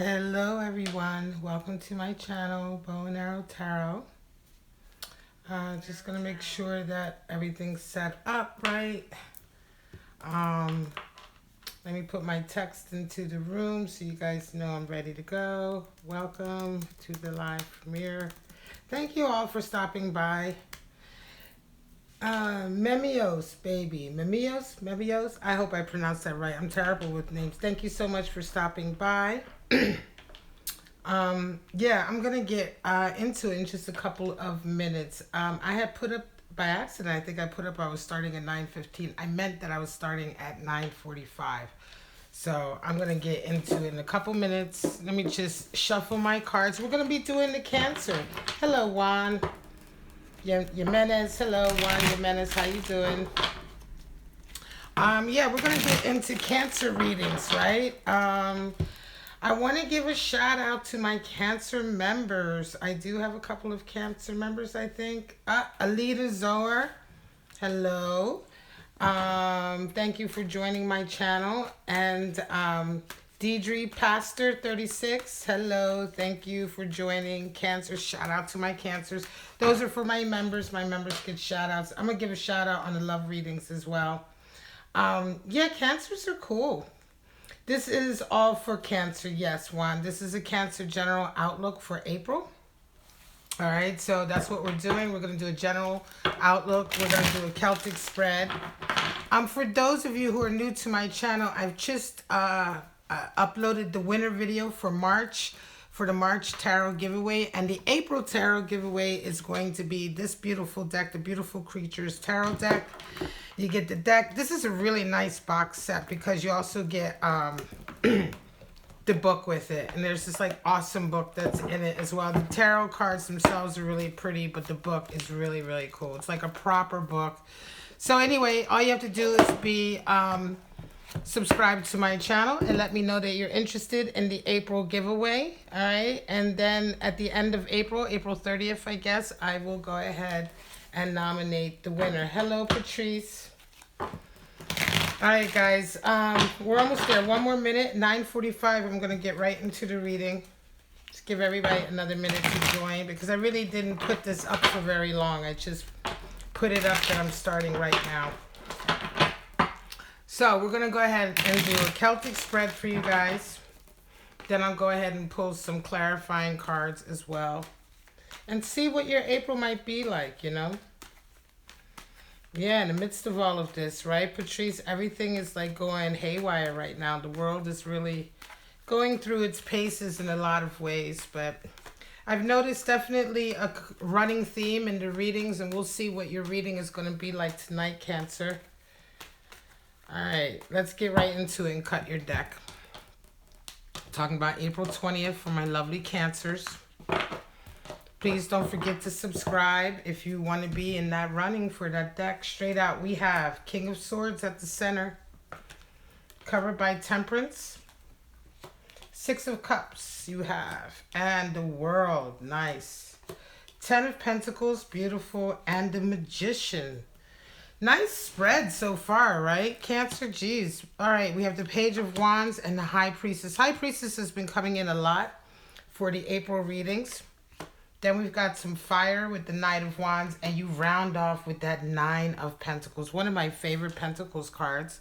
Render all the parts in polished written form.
Hello everyone, welcome to my channel, Bow and Arrow Tarot. Just gonna make sure that everything's set up right. Let me put my text into the room so you guys know I'm ready to go. Welcome to the live premiere. Thank you all for stopping by. Memios, baby. Memios. I hope I pronounced that right. I'm terrible with names. Thank you so much for stopping by. Yeah, I'm gonna get into it in just a couple of minutes. I had put up by accident. I think I put up I was starting at 9:15. I meant that I was starting at 9:45. So I'm gonna get into it in a couple minutes. Let me just shuffle my cards. We're gonna be doing the Cancer. Hello, Juan. Jimenez. Hello, Juan Jimenez. How you doing? Yeah, we're gonna get into Cancer readings, right? I want to give a shout out to my Cancer members. I do have a couple of Cancer members, I think. Alita Zohar, hello. Thank you for joining my channel. And Deidre Pastor 36, hello. Thank you for joining. Cancer, shout out to my Cancers. Those are for my members. My members get shout outs. I'm going to give a shout out on the love readings as well. Yeah, Cancers are cool. This is all for Cancer. Yes, Juan. This is a Cancer general outlook for April. All right, so that's what we're doing. We're going to do a general outlook. We're going to do a Celtic spread. For those of you who are new to my channel, I've just uploaded the winner video for March, for the March tarot giveaway. And the April tarot giveaway is going to be this beautiful deck, the Beautiful Creatures tarot deck. You get the deck. This is a really nice box set because you also get the book with it. And there's this like awesome book that's in it as well. The tarot cards themselves are really pretty, but the book is really, really cool. It's like a proper book. So anyway, all you have to do is be subscribe to my channel and let me know that you're interested in the April giveaway. All right. And then at the end of April, April 30th, I guess, I will go ahead and nominate the winner. Hello, Patrice. All right, guys, we're almost there. One more minute, 9:45. I'm going to get right into the reading. Just give everybody another minute to join because I really didn't put this up for very long. I just put it up that I'm starting right now. So we're going to go ahead and do a Celtic spread for you guys. Then I'll go ahead and pull some clarifying cards as well. And see what your April might be like, you know? Yeah, in the midst of all of this, right, Patrice? Everything is like going haywire right now. The world is really going through its paces in a lot of ways. But I've noticed definitely a running theme in the readings. And we'll see what your reading is going to be like tonight, Cancer. All right, let's get right into it and cut your deck. Talking about April 20th for my lovely Cancers. Please don't forget to subscribe if you want to be in that running for that deck. Straight out, we have King of Swords at the center, covered by Temperance. Six of Cups you have, and the World, nice. 10 of Pentacles, beautiful, and the Magician. Nice spread so far, right? Cancer, geez. All right, we have the Page of Wands and the High Priestess. High Priestess has been coming in a lot for the April readings. Then we've got some fire with the Knight of Wands, and you round off with that 9 of Pentacles. One of my favorite Pentacles cards.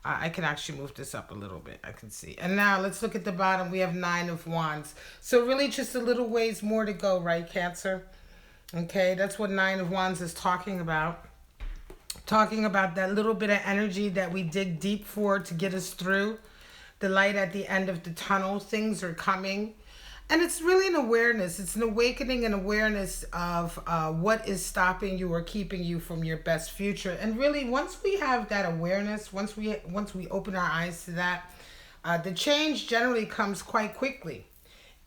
I can actually move this up a little bit. I can see. And now let's look at the bottom. We have 9 of Wands. So really just a little ways more to go, right, Cancer? Okay, that's what 9 of Wands is talking about. Talking about that little bit of energy that we dig deep for to get us through. The light at the end of the tunnel. Things are coming. And it's really an awareness. It's an awakening and awareness of what is stopping you or keeping you from your best future. And really, once we have that awareness, once we open our eyes to that, the change generally comes quite quickly.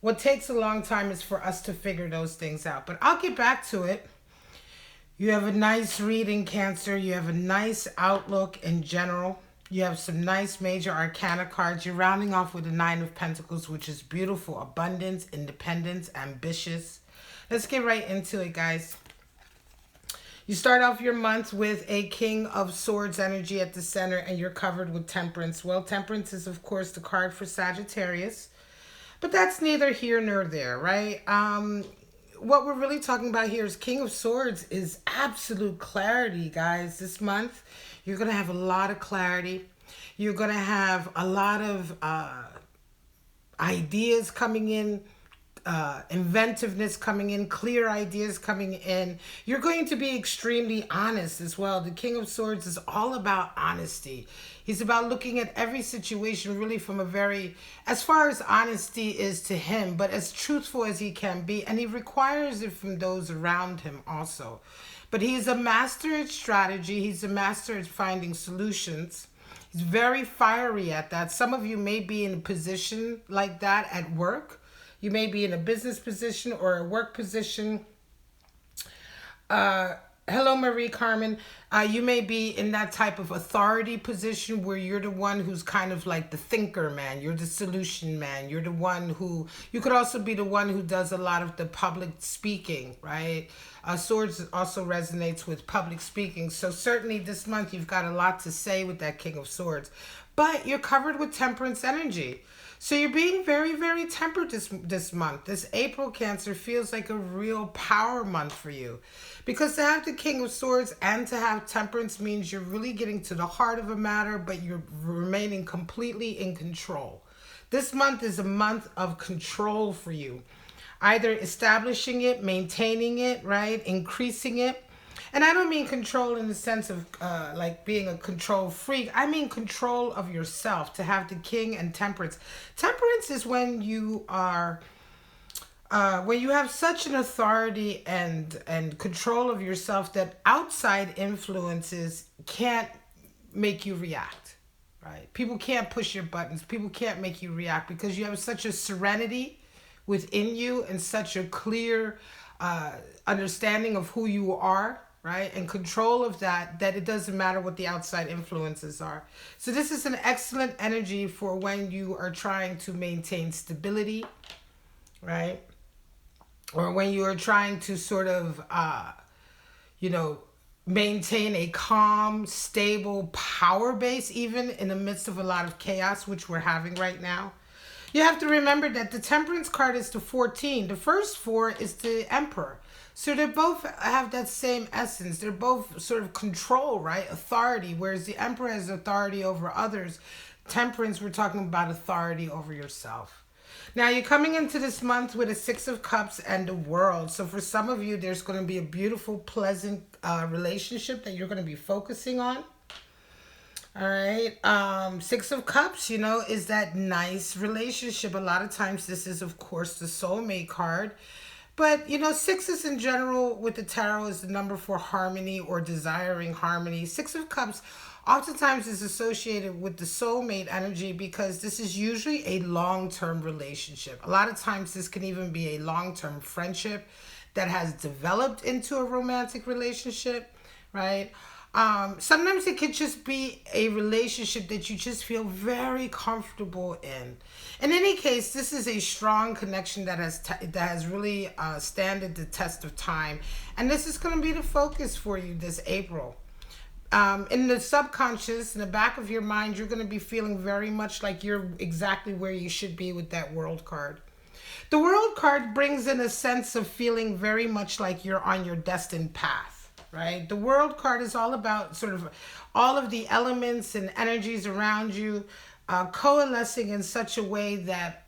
What takes a long time is for us to figure those things out. But I'll get back to it. You have a nice reading, Cancer. You have a nice outlook in general. You have some nice major arcana cards. You're rounding off with the 9 of Pentacles, which is beautiful. Abundance, independence, ambitious. Let's get right into it, guys. You start off your month with a King of Swords energy at the center, and you're covered with Temperance. Well, Temperance is, of course, the card for Sagittarius. But that's neither here nor there, right? What we're really talking about here is King of Swords is absolute clarity, guys. This month, you're going to have a lot of clarity. You're going to have a lot of ideas coming in, inventiveness coming in, clear ideas coming in. You're going to be extremely honest as well. The King of Swords is all about honesty. He's about looking at every situation really from a very, as far as honesty is to him, but as truthful as he can be. And he requires it from those around him also. But he's a master at strategy. He's a master at finding solutions. He's very fiery at that. Some of you may be in a position like that at work. You may be in a business position or a work position. Hello, Marie Carmen. You may be in that type of authority position where you're the one who's kind of like the thinker man. You're the solution man. You're the one who, you could also be the one who does a lot of the public speaking, right? Swords also resonates with public speaking. So certainly this month you've got a lot to say with that King of Swords. But you're covered with temperance energy. So you're being very, very tempered this month. This April, Cancer, feels like a real power month for you. Because to have the King of Swords and to have temperance means you're really getting to the heart of a matter, but you're remaining completely in control. This month is a month of control for you. Either establishing it, maintaining it, right? Increasing it. And I don't mean control in the sense of like being a control freak. I mean control of yourself, to have the King and temperance. Temperance is when you are, when you have such an authority and control of yourself that outside influences can't make you react, right? People can't push your buttons. People can't make you react because you have such a serenity within you and such a clear understanding of who you are, right? And control of that it doesn't matter what the outside influences are. So this is an excellent energy for when you are trying to maintain stability, right? Or when you are trying to sort of, maintain a calm, stable power base, even in the midst of a lot of chaos, which we're having right now. You have to remember that the Temperance card is the 14. The first 4 is the Emperor. So they both have that same essence. They're both sort of control, right? Authority. Whereas the Emperor has authority over others. Temperance, we're talking about authority over yourself. Now, you're coming into this month with a 6 of Cups and the World. So for some of you, there's going to be a beautiful, pleasant relationship that you're going to be focusing on. All right. 6 of Cups, is that nice relationship. A lot of times this is, of course, the soulmate card. But, sixes in general with the tarot is the number for harmony or desiring harmony. 6 of Cups oftentimes is associated with the soulmate energy because this is usually a long-term relationship. A lot of times this can even be a long-term friendship that has developed into a romantic relationship, right? Sometimes it could just be a relationship that you just feel very comfortable in. In any case, this is a strong connection that has really standed the test of time. And this is going to be the focus for you this April. In the subconscious, in the back of your mind, you're going to be feeling very much like you're exactly where you should be with that World card. The World card brings in a sense of feeling very much like you're on your destined path. Right? The World card is all about sort of all of the elements and energies around you coalescing in such a way that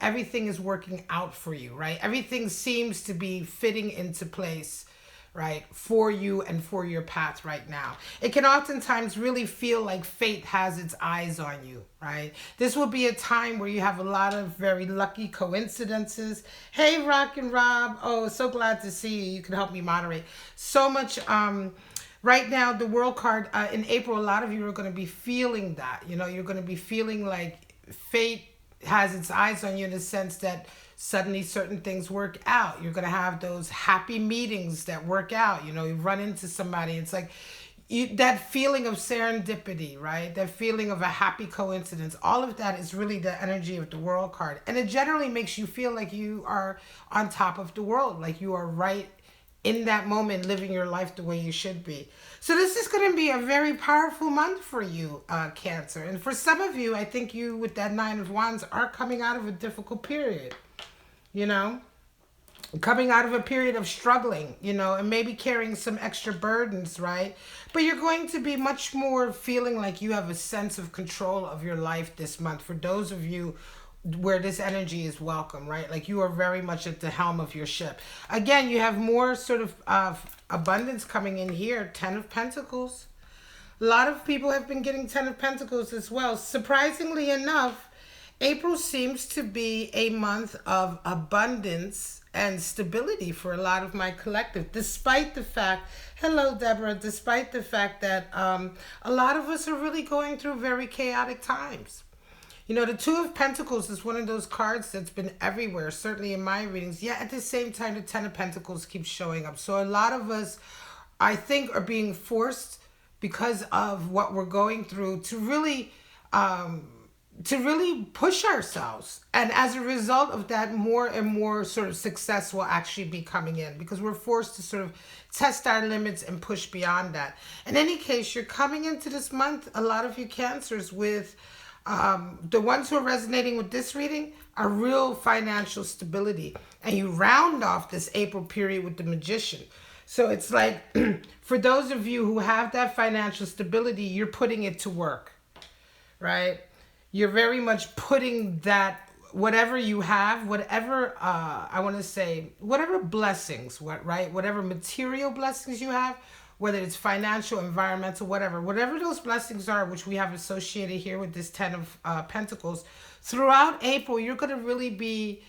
everything is working out for you, right? Everything seems to be fitting into place, right, for you and for your path right now. It can oftentimes really feel like fate has its eyes on you, right? This will be a time where you have a lot of very lucky coincidences. Hey, Rock and Rob. Oh, so glad to see you. You can help me moderate. So much. Right now, the World card, in April, a lot of you are going to be feeling that. You're going to be feeling like fate has its eyes on you in the sense that suddenly certain things work out. You're going to have those happy meetings that work out. You run into somebody. It's like that feeling of serendipity, right? That feeling of a happy coincidence. All of that is really the energy of the World card. And it generally makes you feel like you are on top of the world, like you are right in that moment living your life the way you should be. So this is going to be a very powerful month for you, Cancer. And for some of you, I think you with that Nine of Wands are coming out of a difficult period, you know, coming out of a period of struggling, you know, and maybe carrying some extra burdens, right? But you're going to be much more feeling like you have a sense of control of your life this month. For those of you where this energy is welcome, right? Like you are very much at the helm of your ship. Again, you have more sort of abundance coming in here. 10 of Pentacles. A lot of people have been getting 10 of Pentacles as well. Surprisingly enough, April seems to be a month of abundance and stability for a lot of my collective, despite the fact, hello Deborah, despite the fact that a lot of us are really going through very chaotic times. You know, the Two of Pentacles is one of those cards that's been everywhere, certainly in my readings. Yet at the same time, the Ten of Pentacles keeps showing up. So a lot of us, I think, are being forced because of what we're going through to really push ourselves. And as a result of that, more and more sort of success will actually be coming in because we're forced to sort of test our limits and push beyond that. In any case, you're coming into this month, a lot of you Cancers, with the ones who are resonating with this reading are real financial stability. And you round off this April period with the Magician. So it's like, for those of you who have that financial stability, you're putting it to work, right? You're very much putting that, whatever you have, whatever, I want to say, whatever blessings, right? Whatever material blessings you have, whether it's financial, environmental, whatever those blessings are, which we have associated here with this Ten of Pentacles, throughout April, you're going to really be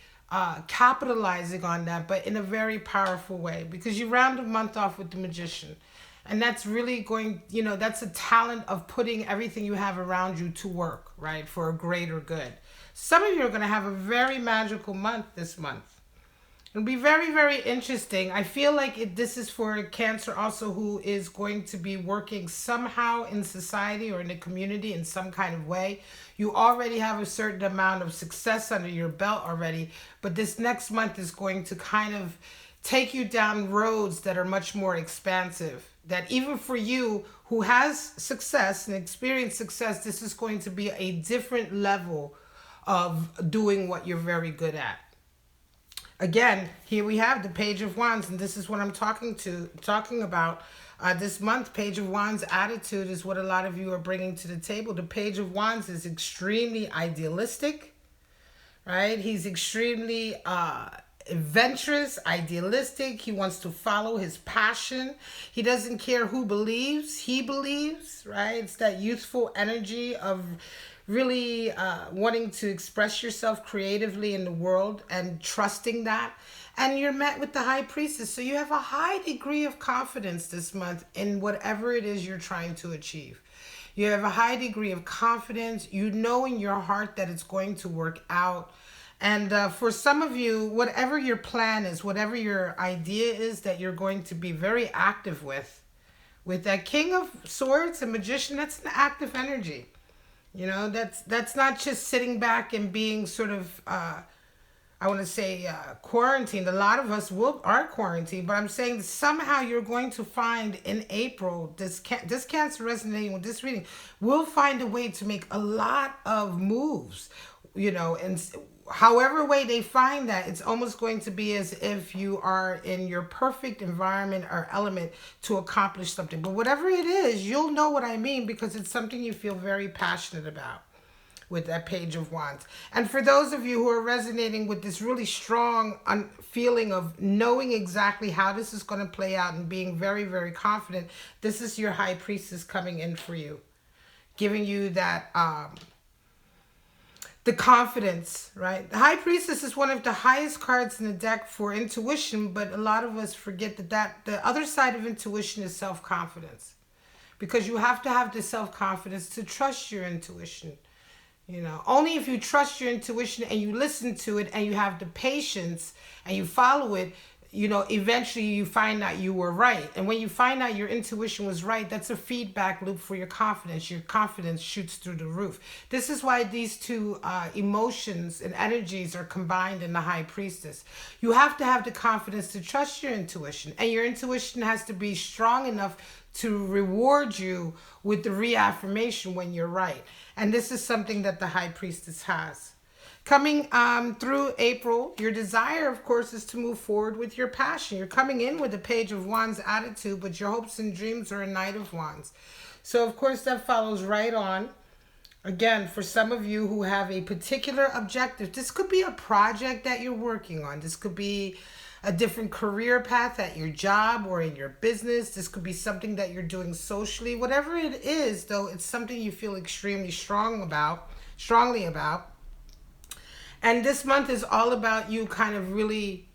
capitalizing on that, but in a very powerful way, because you round the month off with the Magician. And that's really going, you know, that's a talent of putting everything you have around you to work, right, for a greater good. Some of you are going to have a very magical month this month. It'll be very, very interesting. I feel like this is for a Cancer also who is going to be working somehow in society or in the community in some kind of way. You already have a certain amount of success under your belt already, but this next month is going to kind of take you down roads that are much more expansive. That even for you who has success and experienced success, this is going to be a different level of doing what you're very good at. Again, here we have the Page of Wands, and this is what I'm talking about. This month, Page of Wands attitude is what a lot of you are bringing to the table. The Page of Wands is extremely idealistic, right? He's extremely adventurous, idealistic. He wants to follow his passion. He doesn't care who believes. He believes, right? It's that youthful energy of really wanting to express yourself creatively in the world and trusting that. And you're met with the High Priestess. So you have a high degree of confidence this month in whatever it is you're trying to achieve. You have a high degree of confidence. You know in your heart that it's going to work out. And for some of you, whatever your plan is, whatever your idea is that you're going to be very active with that King of Swords and Magician, that's an active energy. You know, that's not just sitting back and being sort of, I want to say, quarantined. A lot of us are quarantined, but I'm saying somehow you're going to find in April, this Cancer resonating with this reading, will find a way to make a lot of moves, you know, and however way they find that, it's almost going to be as if you are in your perfect environment or element to accomplish something. But whatever it is, you'll know what I mean because it's something you feel very passionate about with that Page of Wands. And for those of you who are resonating with this really strong feeling of knowing exactly how this is going to play out and being very, very confident, this is your High Priestess coming in for you, giving you that the confidence, right? The High Priestess is one of the highest cards in the deck for intuition, but a lot of us forget that the other side of intuition is self-confidence. Because you have to have the self-confidence to trust your intuition. You know, only if you trust your intuition and you listen to it and you have the patience and you follow it, you know, eventually you find out you were right. And when you find out your intuition was right, that's a feedback loop for your confidence. Your confidence shoots through the roof. This is why these two emotions and energies are combined in the High Priestess. You have to have the confidence to trust your intuition, and your intuition has to be strong enough to reward you with the reaffirmation when you're right. And this is something that the High Priestess has. Coming through April, your desire, of course, is to move forward with your passion. You're coming in with a Page of Wands attitude, but your hopes and dreams are a Knight of Wands. So, of course, that follows right on. Again, for some of you who have a particular objective, this could be a project that you're working on. This could be a different career path at your job or in your business. This could be something that you're doing socially. Whatever it is, though, it's something you feel extremely strongly about. And this month is all about you kind of really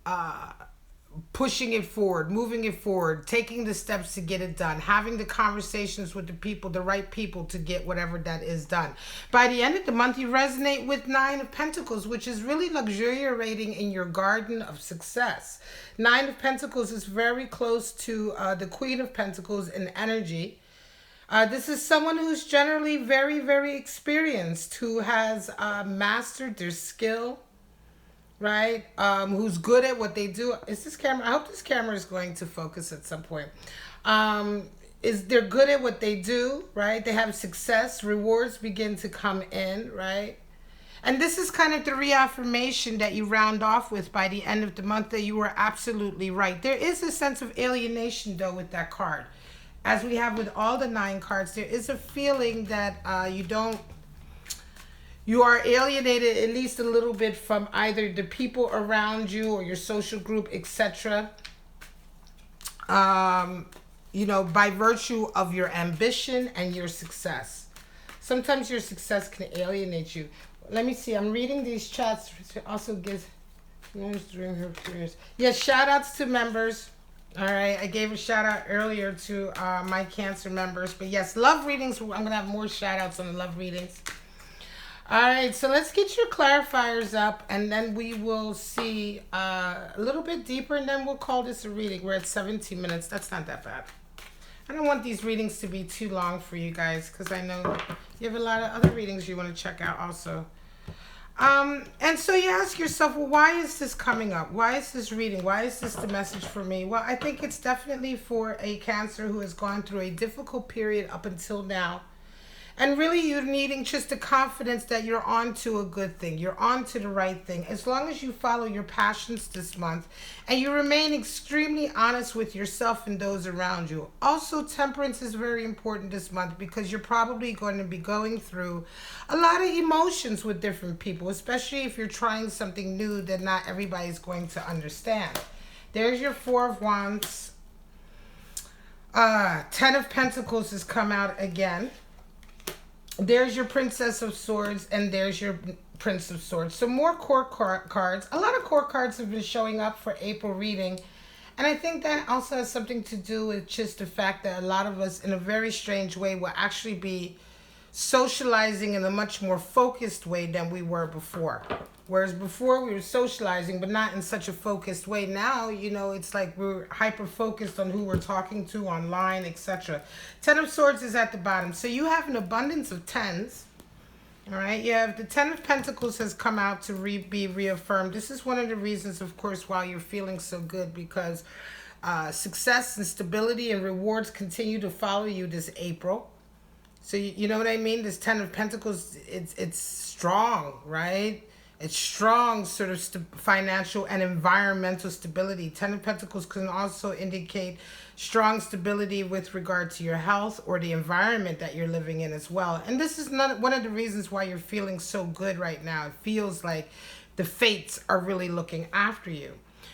pushing it forward, moving it forward, taking the steps to get it done, having the conversations with the people, the right people to get whatever that is done. By the end of the month, you resonate with Nine of Pentacles, which is really luxuriating in your garden of success. Nine of Pentacles is very close to the Queen of Pentacles in energy. This is someone who's generally very, very experienced, who has mastered their skill, right? Who's good at what they do. Is this camera? I hope this camera is going to focus at some point. They're good at what they do, right? They have success. Rewards begin to come in, right? And this is kind of the reaffirmation that you round off with by the end of the month, that you were absolutely right. There is a sense of alienation, though, with that card. As we have with all the 9 cards, there is a feeling that you are alienated at least a little bit from either the people around you or your social group, etc. You know, by virtue of your ambition and your success. Sometimes your success can alienate you. Let me see. I'm reading these chats. Also gives during her careers. Yes, shout outs to members. All right, I gave a shout out earlier to my Cancer members. But yes, love readings. I'm going to have more shout outs on the love readings. All right, so let's get your clarifiers up, and then we will see a little bit deeper, and then we'll call this a reading. We're at 17 minutes. That's not that bad. I don't want these readings to be too long for you guys, because I know you have a lot of other readings you want to check out also. And so you ask yourself, well, why is this coming up? Why is this reading? Why is this the message for me? Well, I think it's definitely for a Cancer who has gone through a difficult period up until now. And really you're needing just the confidence that you're on to a good thing. You're on to the right thing. As long as you follow your passions this month and you remain extremely honest with yourself and those around you. Also, temperance is very important this month because you're probably going to be going through a lot of emotions with different people, especially if you're trying something new that not everybody's going to understand. There's your Four of Wands. 10 of Pentacles has come out again. There's your Princess of Swords, and there's your Prince of Swords. So more court cards. A lot of court cards have been showing up for April reading. And I think that also has something to do with just the fact that a lot of us, in a very strange way, will actually be socializing in a much more focused way than we were before. Whereas before we were socializing, but not in such a focused way. Now, you know, it's like we're hyper-focused on who we're talking to online, etc. 10 of Swords is at the bottom. So you have an abundance of 10s. All right, you have the 10 of Pentacles has come out to be reaffirmed. This is one of the reasons, of course, why you're feeling so good, because success and stability and rewards continue to follow you this April. So you know what I mean? This 10 of Pentacles, it's strong, right? It's strong sort of financial and environmental stability. 10 of Pentacles can also indicate strong stability with regard to your health or the environment that you're living in as well. And this is one of the reasons why you're feeling so good right now. It feels like the fates are really looking after you.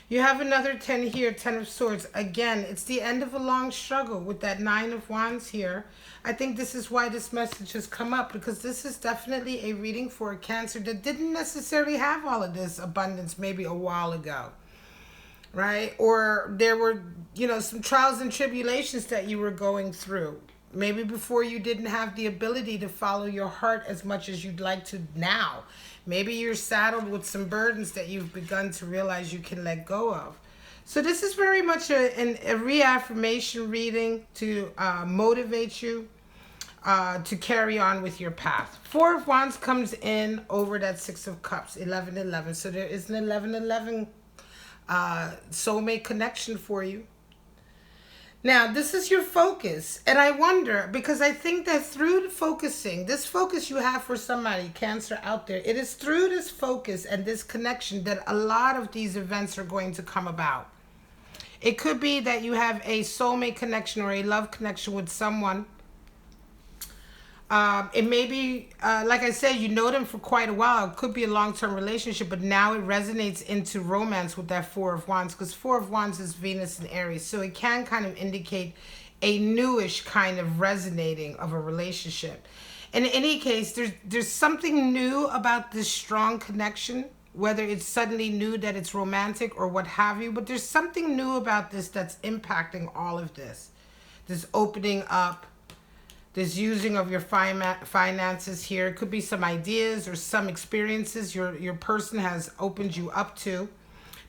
You have another 10 here, 10 of Swords. Again, it's the end of a long struggle with that 9 of Wands here. I think this is why this message has come up, because this is definitely a reading for a Cancer that didn't necessarily have all of this abundance maybe a while ago, right? Or there were, you know, some trials and tribulations that you were going through. Maybe before you didn't have the ability to follow your heart as much as you'd like to now. Maybe you're saddled with some burdens that you've begun to realize you can let go of. So this is very much a reaffirmation reading to motivate you to carry on with your path. Four of Wands comes in over that Six of Cups, 11-11. So there is an 11-11 soulmate connection for you. Now, this is your focus. And I wonder, because I think that through focusing, this focus you have for somebody, Cancer out there, it is through this focus and this connection that a lot of these events are going to come about. It could be that you have a soulmate connection or a love connection with someone. It may be, like I said, you know them for quite a while. It could be a long-term relationship, but now it resonates into romance with that Four of Wands, because Four of Wands is Venus and Aries. So it can kind of indicate a newish kind of resonating of a relationship. And in any case, there's something new about this strong connection, whether it's suddenly new that it's romantic or what have you, but there's something new about this that's impacting all of this. This opening up, this using of your finances here. It could be some ideas or some experiences your person has opened you up to.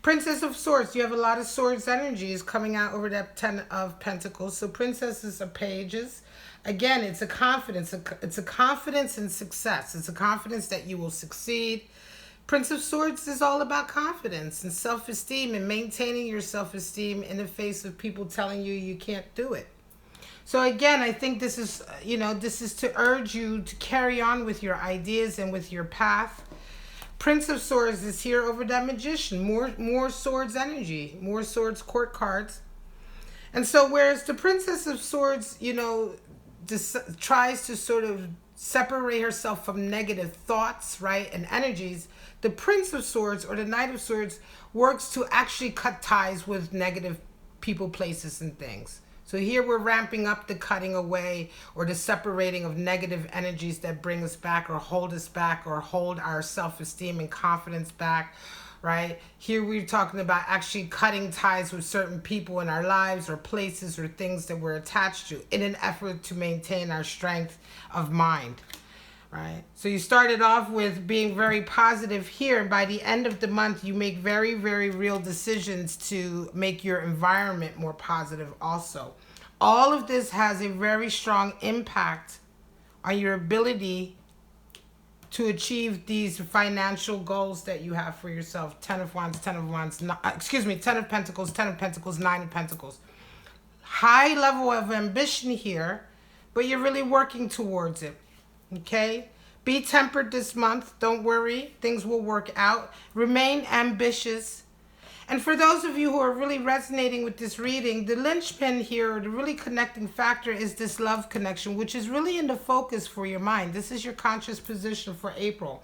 Princess of Swords, you have a lot of swords energies coming out over that 10 of Pentacles. So princesses are pages. Again, it's a confidence. It's a confidence in success. It's a confidence that you will succeed. Prince of Swords is all about confidence and self-esteem and maintaining your self-esteem in the face of people telling you you can't do it. So again, I think this is, this is to urge you to carry on with your ideas and with your path. Prince of Swords is here over that Magician. More swords energy, more swords court cards. And so whereas the Princess of Swords, tries to sort of separate herself from negative thoughts, right, and energies, the Prince of Swords or the Knight of Swords works to actually cut ties with negative people, places, and things. So here we're ramping up the cutting away or the separating of negative energies that bring us back or hold us back or hold our self-esteem and confidence back, right? Here we're talking about actually cutting ties with certain people in our lives or places or things that we're attached to in an effort to maintain our strength of mind, right? So you started off with being very positive here, and by the end of the month, you make very, very real decisions to make your environment more positive also. All of this has a very strong impact on your ability to achieve these financial goals that you have for yourself. 10 of Wands, 10 of Wands, 10 of Pentacles, 10 of Pentacles, 9 of Pentacles. High level of ambition here, but you're really working towards it. Okay, be tempered this month. Don't worry, things will work out. Remain ambitious. And for those of you who are really resonating with this reading, the linchpin here, or the really connecting factor, is this love connection, which is really in the focus for your mind. This is your conscious position for April.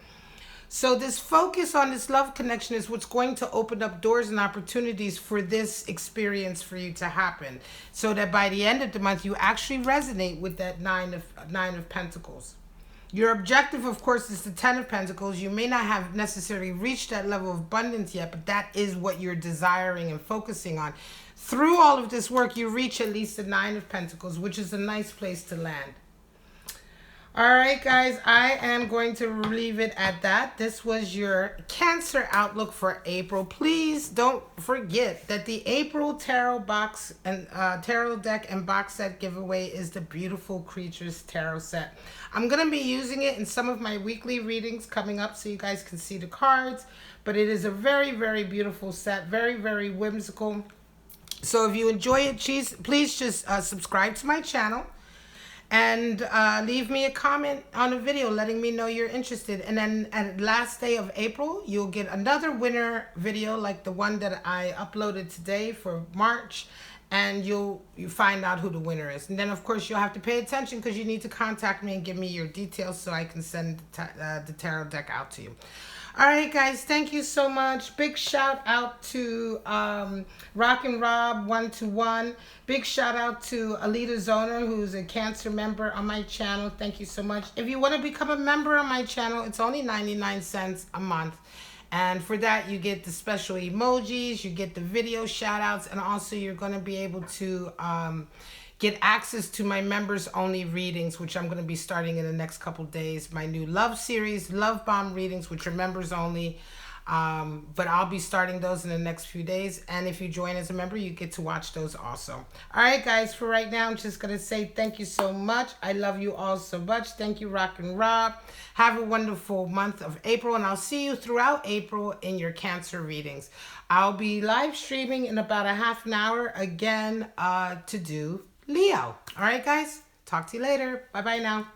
So this focus on this love connection is what's going to open up doors and opportunities for this experience for you to happen, so that by the end of the month, you actually resonate with that nine of Pentacles. Your objective, of course, is the 10 of Pentacles. You may not have necessarily reached that level of abundance yet, but that is what you're desiring and focusing on. Through all of this work, you reach at least the 9 of Pentacles, which is a nice place to land. All right, guys, I am going to leave it at that. This was your Cancer outlook for April. Please don't forget that the April tarot box and tarot deck and box set giveaway is the Beautiful Creatures tarot set. I'm going to be using it in some of my weekly readings coming up so you guys can see the cards. But it is a very, very beautiful set, very, very whimsical. So if you enjoy it, please just subscribe to my channel. And leave me a comment on the video letting me know you're interested. And then at the last day of April, you'll get another winner video like the one that I uploaded today for March. And you find out who the winner is. And then, of course, you'll have to pay attention because you need to contact me and give me your details so I can send the tarot deck out to you. All right, guys, thank you so much. Big shout out to Rock and Rob 121. Big shout out to Alita Zoner, who's a Cancer member on my channel. Thank you so much. If you want to become a member on my channel, it's only 99 cents a month. And for that, you get the special emojis, you get the video shout outs, and also you're going to be able to get access to my members only readings, which I'm going to be starting in the next couple days. My new love series, Love Bomb readings, which are members only. But I'll be starting those in the next few days. And if you join as a member, you get to watch those also. All right, guys, for right now, I'm just going to say thank you so much. I love you all so much. Thank you, Rock and Rob. Have a wonderful month of April, and I'll see you throughout April in your Cancer readings. I'll be live streaming in about a half an hour again to do Leo. All right, guys? Talk to you later. Bye-bye now.